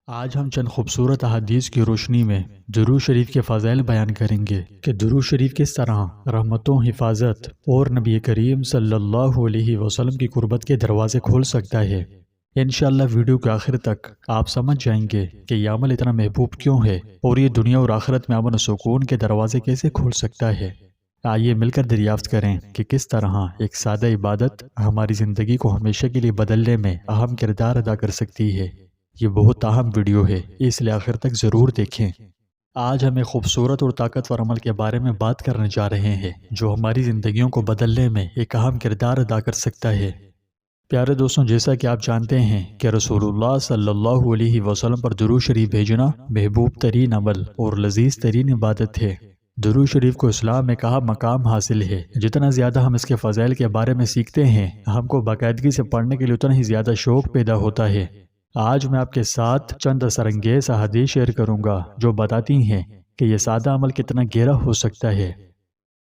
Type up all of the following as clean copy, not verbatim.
آج ہم چند خوبصورت احادیث کی روشنی میں درود شریف کے فضائل بیان کریں گے کہ درود شریف کس طرح رحمتوں، حفاظت اور نبی کریم صلی اللہ علیہ وسلم کی قربت کے دروازے کھول سکتا ہے۔ انشاءاللہ ویڈیو کے آخر تک آپ سمجھ جائیں گے کہ یہ عمل اتنا محبوب کیوں ہے اور یہ دنیا اور آخرت میں امن و سکون کے دروازے کیسے کھول سکتا ہے۔ آئیے مل کر دریافت کریں کہ کس طرح ایک سادہ عبادت ہماری زندگی کو ہمیشہ کے لیے بدلنے میں اہم کردار ادا کر سکتی ہے۔ یہ بہت اہم ویڈیو ہے، اس لیے آخر تک ضرور دیکھیں۔ آج ہم ایک خوبصورت اور طاقتور عمل کے بارے میں بات کرنے جا رہے ہیں جو ہماری زندگیوں کو بدلنے میں ایک اہم کردار ادا کر سکتا ہے۔ پیارے دوستوں، جیسا کہ آپ جانتے ہیں کہ رسول اللہ صلی اللہ علیہ وسلم پر درود شریف بھیجنا محبوب ترین عمل اور لذیذ ترین عبادت ہے۔ درود شریف کو اسلام میں کہا مقام حاصل ہے۔ جتنا زیادہ ہم اس کے فضائل کے بارے میں سیکھتے ہیں، ہم کو باقاعدگی سے پڑھنے کے لیے اتنا ہی زیادہ شوق پیدا ہوتا ہے۔ آج میں آپ کے ساتھ چند اثر انگیز احادیث شیئر کروں گا جو بتاتی ہیں کہ یہ سادہ عمل کتنا گہرا ہو سکتا ہے۔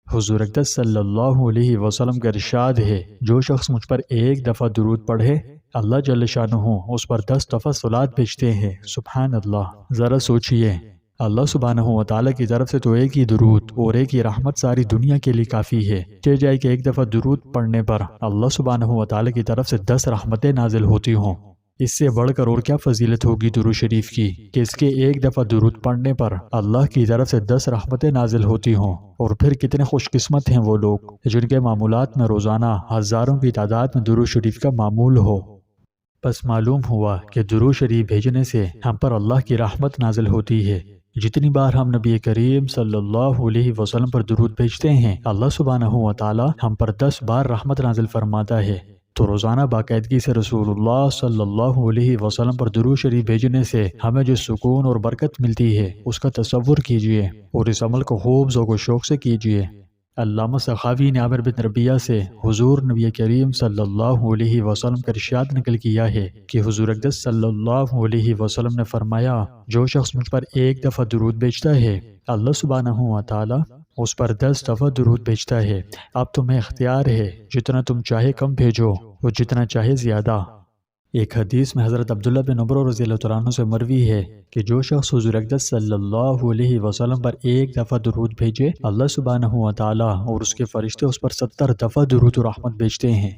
حضور اقدس صلی اللہ علیہ وسلم کا ارشاد ہے، جو شخص مجھ پر ایک دفعہ درود پڑھے، اللہ جل شانہ اس پر 10 دفعہ صلوات بھیجتے ہیں۔ سبحان اللہ! ذرا سوچئے، اللہ سبحانہ و تعالیٰ کی طرف سے تو ایک ہی درود اور ایک ہی رحمت ساری دنیا کے لیے کافی ہے، کہ جائے کہ ایک دفعہ درود پڑھنے پر اللہ سبحانہ و تعالیٰ کی طرف سے 10 رحمتیں نازل ہوتی ہوں۔ اس سے بڑھ کر اور کیا فضیلت ہوگی درود شریف کی کہ اس کے ایک دفعہ درود پڑھنے پر اللہ کی طرف سے 10 رحمتیں نازل ہوتی ہوں۔ اور پھر کتنے خوش قسمت ہیں وہ لوگ جن کے معمولات میں روزانہ ہزاروں کی تعداد میں درود شریف کا معمول ہو۔ بس معلوم ہوا کہ درود شریف بھیجنے سے ہم پر اللہ کی رحمت نازل ہوتی ہے۔ جتنی بار ہم نبی کریم صلی اللہ علیہ وسلم پر درود بھیجتے ہیں، اللہ سبحانہ و تعالی ہم پر 10 بار رحمت نازل فرماتا ہے۔ تو روزانہ باقاعدگی سے رسول اللہ صلی اللہ علیہ وسلم پر درود شریف بھیجنے سے ہمیں جو سکون اور برکت ملتی ہے اس کا تصور کیجئے اور اس عمل کو خوب ذوق و شوق سے کیجئے۔ علامہ سخاوی نے عامر بن ربیعہ سے حضور نبی کریم صلی اللہ علیہ وسلم کا ارشاد نقل کیا ہے کہ حضور اقدس صلی اللہ علیہ وسلم نے فرمایا، جو شخص مجھ پر ایک دفعہ درود بھیجتا ہے، اللہ سبحانہ و تعالی اس پر 10 دفعہ درود بھیجتا ہے۔ اب تمہیں اختیار ہے، جتنا تم چاہے کم بھیجو اور جتنا چاہے زیادہ۔ ایک حدیث میں حضرت عبداللہ بن عمر رضی اللہ عنہ سے مروی ہے کہ جو شخص حضور اقدس صلی اللہ علیہ وسلم پر ایک دفعہ درود بھیجے، اللہ سبحانہ و تعالی اور اس کے فرشتے اس پر 70 دفعہ درود و رحمت بھیجتے ہیں۔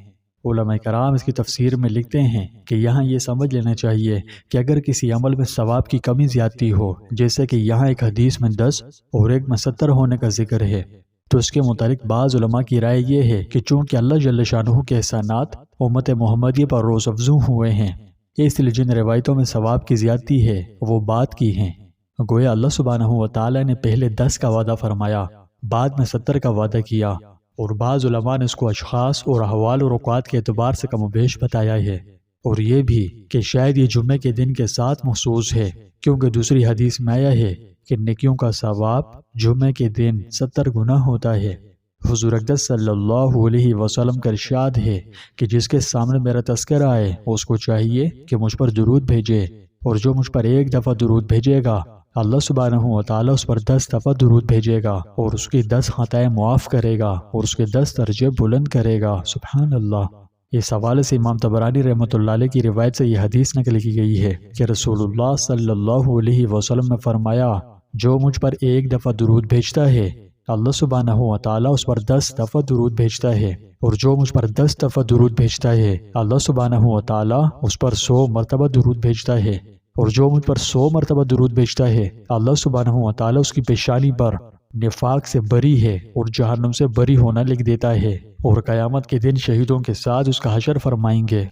علماء کرام اس کی تفسیر میں لکھتے ہیں کہ یہاں یہ سمجھ لینا چاہیے کہ اگر کسی عمل میں ثواب کی کمی زیادتی ہو، جیسے کہ یہاں ایک حدیث میں 10 اور ایک میں 70 ہونے کا ذکر ہے، تو اس کے متعلق بعض علماء کی رائے یہ ہے کہ چونکہ اللہ جل شانہ کے احسانات امت محمدیہ پر روز افزوں ہوئے ہیں، اس لیے جن روایتوں میں ثواب کی زیادتی ہے وہ بات کی ہیں۔ گویا اللہ سبحانہ و تعالی نے پہلے 10 کا وعدہ فرمایا، بعد میں 70 کا وعدہ کیا، اور بعض علماء نے اس کو اشخاص اور احوال اور اوقات کے اعتبار سے کم و بیش بتایا ہے، اور یہ بھی کہ شاید یہ جمعے کے دن کے ساتھ مخصوص ہے، کیونکہ دوسری حدیث میں آیا ہے کہ نیکیوں کا ثواب جمعے کے دن 70 گنا ہوتا ہے۔ حضور اقدس صلی اللہ علیہ وسلم کا ارشاد ہے کہ جس کے سامنے میرا تذکرہ آئے اس کو چاہیے کہ مجھ پر درود بھیجے، اور جو مجھ پر ایک دفعہ درود بھیجے گا، اللہ سبحانہ و تعالی اس پر 10 دفعہ درود بھیجے گا اور اس کی 10 خطائیں معاف کرے گا اور اس کے 10 درجے بلند کرے گا۔ سبحان اللہ! اس حوالے سے امام طبرانی رحمۃ اللہ علیہ کی روایت سے یہ حدیث نقل کی گئی ہے کہ رسول اللہ صلی اللہ علیہ وسلم نے فرمایا، جو مجھ پر ایک دفعہ درود بھیجتا ہے، اللہ سبحانہ و تعالی اس پر 10 دفعہ درود بھیجتا ہے، اور جو مجھ پر 10 دفعہ درود بھیجتا ہے، اللہ سبحانہ و تعالی اس پر 100 مرتبہ درود بھیجتا ہے، اور جو مجھ پر 100 مرتبہ درود بھیجتا ہے، اللہ سبحانہ و تعالی اس کی پیشانی پر نفاق سے بری ہے اور جہنم سے بری ہونا لکھ دیتا ہے، اور قیامت کے دن شہیدوں کے ساتھ اس کا حشر فرمائیں گے۔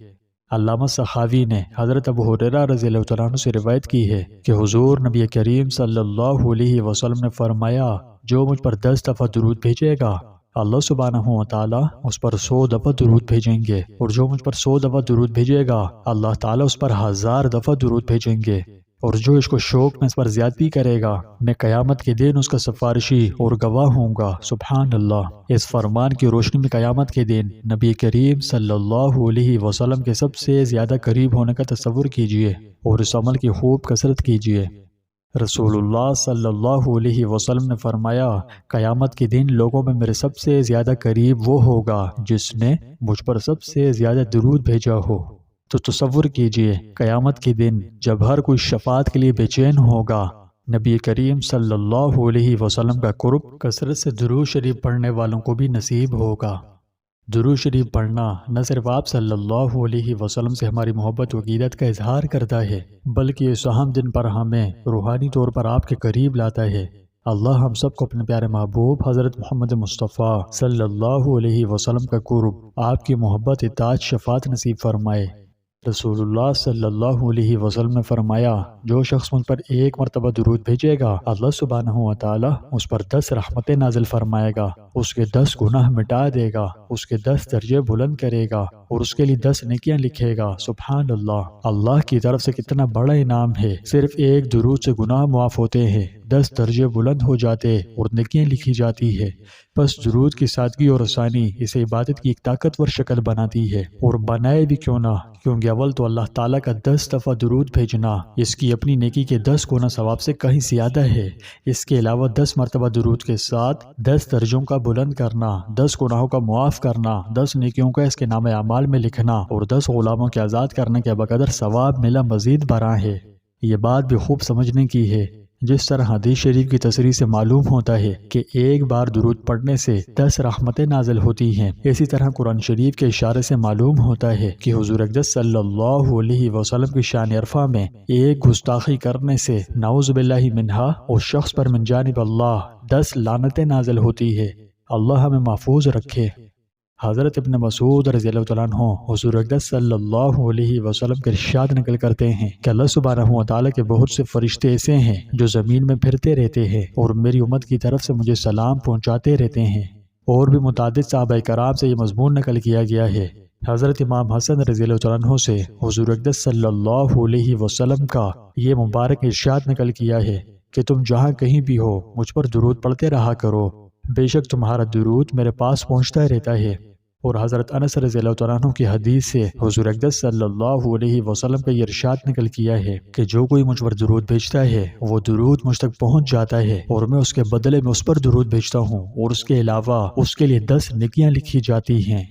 علامہ سخاوی نے حضرت ابو ہریرہ رضی اللہ عنہ سے روایت کی ہے کہ حضور نبی کریم صلی اللہ علیہ وسلم نے فرمایا، جو مجھ پر 10 دفعہ درود بھیجے گا، اللہ سبحانہ و تعالی اس پر 100 دفعہ درود بھیجیں گے، اور جو مجھ پر 100 دفعہ درود بھیجے گا، اللہ تعالی اس پر 1000 دفعہ درود بھیجیں گے، اور جو اس کو شوق میں اس پر زیادتی کرے گا، میں قیامت کے دن اس کا سفارشی اور گواہ ہوں گا۔ سبحان اللہ! اس فرمان کی روشنی میں قیامت کے دن نبی کریم صلی اللہ علیہ وسلم کے سب سے زیادہ قریب ہونے کا تصور کیجئے اور اس عمل کی خوب کثرت کیجئے۔ رسول اللہ صلی اللہ علیہ وسلم نے فرمایا، قیامت کے دن لوگوں میں میرے سب سے زیادہ قریب وہ ہوگا جس نے مجھ پر سب سے زیادہ درود بھیجا ہو۔ تو تصور کیجئے قیامت کے دن جب ہر کوئی شفاعت کے لیے بے چین ہوگا، نبی کریم صلی اللہ علیہ وسلم کا قرب کثرت سے درود شریف پڑھنے والوں کو بھی نصیب ہوگا۔ درود شریف پڑھنا نہ صرف آپ صلی اللہ علیہ وسلم سے ہماری محبت و عقیدت کا اظہار کرتا ہے، بلکہ اس اہم دن پر ہمیں روحانی طور پر آپ کے قریب لاتا ہے۔ اللہ ہم سب کو اپنے پیارے محبوب حضرت محمد مصطفیٰ صلی اللہ علیہ وسلم کا قرب، آپ کی محبت، اطاعت، شفاعت نصیب فرمائے۔ رسول اللہ صلی اللہ علیہ وسلم نے فرمایا، جو شخص مجھ پر ایک مرتبہ درود بھیجے گا، اللہ سبحانہ و تعالی اس پر 10 رحمتیں نازل فرمائے گا، اس کے 10 گناہ مٹا دے گا، اس کے 10 درجے بلند کرے گا اور اس کے لیے 10 نیکیاں لکھے گا۔ سبحان اللہ! اللہ کی طرف سے کتنا بڑا انعام ہے۔ صرف ایک درود سے گناہ معاف ہوتے ہیں، 10 درجے بلند ہو جاتے اور نیکیاں لکھی جاتی ہے۔ بس درود کی سادگی اور آسانی اسے عبادت کی ایک طاقتور شکل بناتی ہے، اور بنائے بھی کیوں نہ، کیونکہ اول تو اللہ تعالیٰ کا 10 دفعہ درود بھیجنا اس کی اپنی نیکی کے 10 گنا ثواب سے کہیں زیادہ ہے۔ اس کے علاوہ 10 مرتبہ درود کے ساتھ 10 درجوں کا بلند کرنا، 10 گناہوں کا معاف کرنا، 10 نیکیوں کا اس کے نام اعمال میں لکھنا اور 10 غلاموں کے آزاد کرنے کے بقدر ثواب ملا مزید بڑا ہے۔ یہ بات بھی خوب سمجھنے کی ہے، جس طرح حدیث شریف کی تصریح سے معلوم ہوتا ہے کہ ایک بار درود پڑھنے سے 10 رحمتیں نازل ہوتی ہیں، اسی طرح قرآن شریف کے اشارے سے معلوم ہوتا ہے کہ حضور اقدس صلی اللہ علیہ وسلم کی شان عرفہ میں ایک گستاخی کرنے سے نعوذ باللہ منہا اس شخص پر من جانب اللہ 10 لعنتیں نازل ہوتی ہے۔ اللہ ہمیں محفوظ رکھے۔ حضرت ابن مسعود رضی اللہ تعالیٰ عنہ حضور اقدس صلی اللہ علیہ وسلم کے ارشاد نقل کرتے ہیں کہ اللہ سبحانہ و تعالیٰ کے بہت سے فرشتے ایسے ہیں جو زمین میں پھرتے رہتے ہیں اور میری امت کی طرف سے مجھے سلام پہنچاتے رہتے ہیں۔ اور بھی متعدد صحابہ کرام سے یہ مضمون نقل کیا گیا ہے۔ حضرت امام حسن رضی اللہ تعالیٰ عنہ سے حضور اقدس صلی اللہ علیہ وسلم کا یہ مبارک ارشاد نقل کیا ہے کہ تم جہاں کہیں بھی ہو مجھ پر درود پڑھتے رہا کرو، بے شک تمہارا درود میرے پاس پہنچتا رہتا ہے۔ اور حضرت انس رضی اللہ تعالیٰ عنہ کی حدیث سے حضور اقدس صلی اللہ علیہ وسلم کا یہ ارشاد نقل کیا ہے کہ جو کوئی مجھ پر درود بھیجتا ہے وہ درود مجھ تک پہنچ جاتا ہے اور میں اس کے بدلے میں اس پر درود بھیجتا ہوں، اور اس کے علاوہ اس کے لیے 10 نیکیاں لکھی جاتی ہیں۔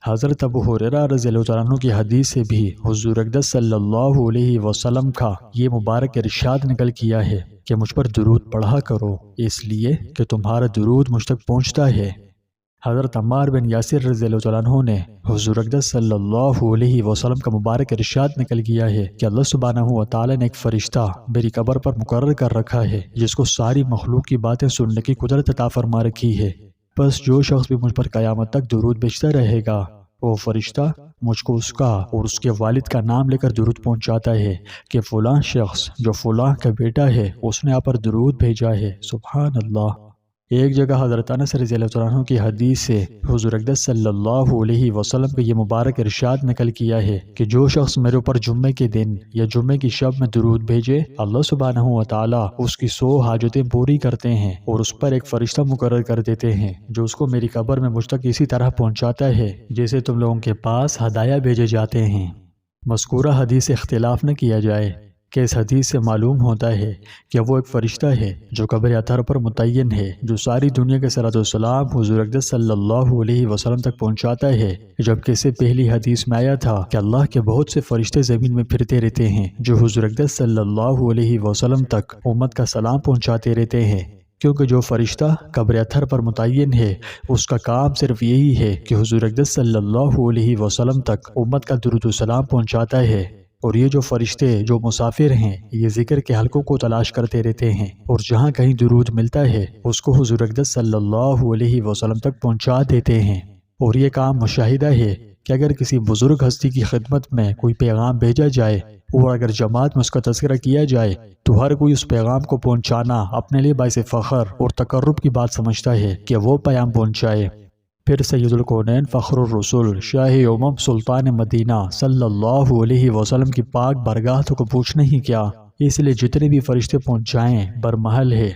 حضرت ابو ہریرہ رضی اللہ تعالیٰ عنہ کی حدیث سے بھی حضور اقدس صلی اللہ علیہ وسلم کا یہ مبارک ارشاد نقل کیا ہے کہ مجھ پر درود پڑھا کرو، اس لیے کہ تمہارا درود مجھ تک پہنچتا ہے۔ حضرت عمار بن یاسر رضی اللہ تعالیٰ عنہ نے حضور اقدس صلی اللہ علیہ وسلم کا مبارک ارشاد نقل کیا ہے کہ اللہ سبحانہ و تعالیٰ نے ایک فرشتہ میری قبر پر مقرر کر رکھا ہے جس کو ساری مخلوق کی باتیں سننے کی قدرت عطا فرما رکھی ہے۔ بس جو شخص بھی مجھ پر قیامت تک درود بھیجتا رہے گا، وہ فرشتہ مجھ کو اس کا اور اس کے والد کا نام لے کر درود پہنچاتا ہے کہ فلاں شخص جو فلاں کا بیٹا ہے اس نے آپ پر درود بھیجا ہے۔ سبحان اللہ! ایک جگہ حضرت انس رضی اللہ عنہ کی حدیث سے حضور اقدس صلی اللہ علیہ وسلم کا یہ مبارک ارشاد نقل کیا ہے کہ جو شخص میرے اوپر جمعے کے دن یا جمعے کی شب میں درود بھیجے، اللہ سبحانہ و تعالیٰ اس کی 100 حاجتیں پوری کرتے ہیں اور اس پر ایک فرشتہ مقرر کر دیتے ہیں جو اس کو میری قبر میں مجھ تک اسی طرح پہنچاتا ہے جیسے تم لوگوں کے پاس ہدایہ بھیجے جاتے ہیں۔ مذکورہ حدیث سے اختلاف نہ کیا جائے کہ اس حدیث سے معلوم ہوتا ہے کہ وہ ایک فرشتہ ہے جو قبر اطہر پر متعین ہے، جو ساری دنیا کے صلاۃ والسلام حضور اقدس صلی اللہ علیہ وسلم تک پہنچاتا ہے، جبکہ اس سے پہلی حدیث میں آیا تھا کہ اللہ کے بہت سے فرشتے زمین میں پھرتے رہتے ہیں جو حضور اقدس صلی اللہ علیہ وسلم تک امت کا سلام پہنچاتے رہتے ہیں، کیونکہ جو فرشتہ قبر اطہر پر متعین ہے اس کا کام صرف یہی ہے کہ حضور اقدس صلی اللہ علیہ وسلم تک امت کا درود و سلام پہنچاتا ہے۔ اور یہ جو فرشتے جو مسافر ہیں یہ ذکر کے حلقوں کو تلاش کرتے رہتے ہیں اور جہاں کہیں درود ملتا ہے اس کو حضور اقدس صلی اللہ علیہ وسلم تک پہنچا دیتے ہیں۔ اور یہ کام مشاہدہ ہے کہ اگر کسی بزرگ ہستی کی خدمت میں کوئی پیغام بھیجا جائے اور اگر جماعت میں اس کا تذکرہ کیا جائے تو ہر کوئی اس پیغام کو پہنچانا اپنے لیے باعث فخر اور تقرب کی بات سمجھتا ہے کہ وہ پیغام پہنچائے۔ پھر سید الکونین فخر الرسول شاہ امم سلطان مدینہ صلی اللہ علیہ وسلم کی پاک بارگاہ کو پوچھنا ہی کیا، اس لیے جتنے بھی فرشتے پہنچائیں برمحل ہے۔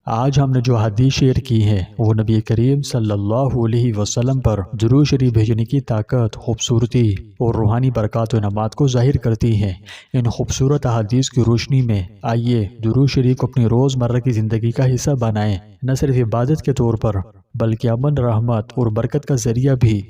آج ہم نے جو حدیث شیئر کی ہے وہ نبی کریم صلی اللہ علیہ وسلم پر درود شریف بھیجنے کی طاقت، خوبصورتی اور روحانی برکات و انعامات کو ظاہر کرتی ہیں۔ ان خوبصورت احادیث کی روشنی میں آئیے درود شریف کو اپنی روزمرہ کی زندگی کا حصہ بنائیں، نہ صرف عبادت کے طور پر بلکہ امن، رحمت اور برکت کا ذریعہ بھی۔